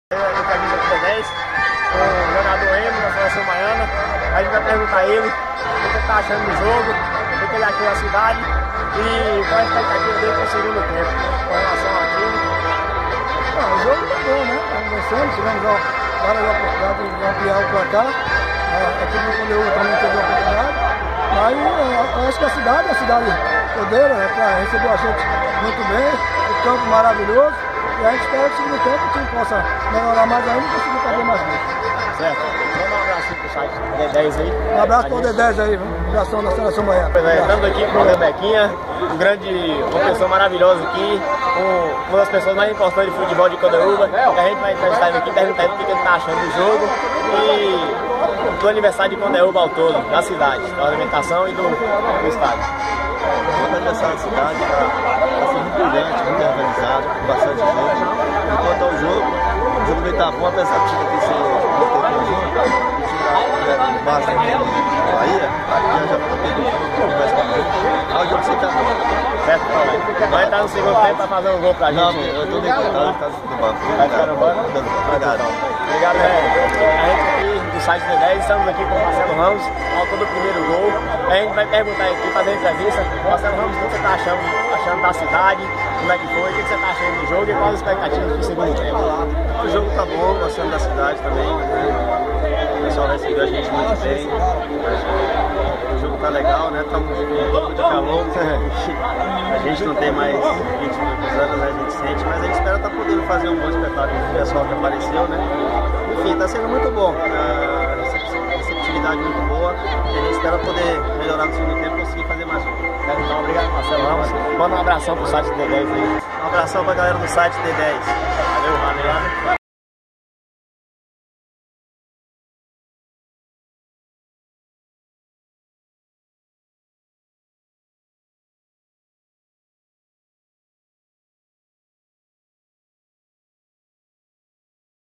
Camisa do 10, o jogador Emo da Seleção Baiana. A gente vai perguntar a ele o que ele está achando do jogo, o que ele achou da cidade e qual a expectativa dele para o segundo tempo com relação àquilo. O jogo está bom, né? Estamos vencendo, tivemos várias oportunidades de ampliar o placar. A equipe do Conteúdo também teve a oportunidade. Mas eu acho que a cidade podeira, recebeu a gente muito bem, o campo maravilhoso. E a gente espera que o segundo tempo o time possa melhorar mais ainda e conseguir fazer mais gols. Certo. Manda um abraço pro site D10 aí. Um abraço para o D10 aí, abração da Seleção Baiana. Estamos aqui com o Rebequinha, uma pessoa maravilhosa aqui, uma das pessoas mais importantes de futebol de Condeúba. A gente vai entrevistar ele aqui, perguntar ele o que ele está achando do jogo e do aniversário de Condeúba ao todo, da cidade, da alimentação e do estádio. O aniversário da cidade está sendo muito brilhante, muito organizado, com bastante gente. Enquanto ao jogo vai estar bom, apesar de aqui ser muito conjunto, o time da base da Bahia, já foi o jogo você está bom. Certo, Paulo. Vai estar no segundo tempo para fazer um gol para a gente. Não, eu estou deitado, está no banco. Vai ficar no banco? Obrigado. Obrigado, A gente aqui do site D10, estamos aqui com o Marcelo Ramos, autor do primeiro gol. A gente vai perguntar aqui, fazer entrevista. Marcelo Ramos, o que você está achando da cidade? Como é que foi? O que você está achando do jogo e quais as expectativas do segundo tempo? O jogo está bom, gostando da cidade também. O pessoal recebeu a gente muito bem. O jogo está legal, né? Estamos com um pouco de calor. A gente não tem mais 20 anos, né? A gente sente, mas a gente espera estar podendo fazer um bom espetáculo com o pessoal que apareceu, né? Enfim, está sendo muito bom. Receptividade muito boa e a gente espera poder melhorar no segundo tempo e conseguir fazer mais um. Então, obrigado, Marcelo Ramos. Manda um abração pro site D10 aí. Um abração pra galera do site D10. Valeu, valeu.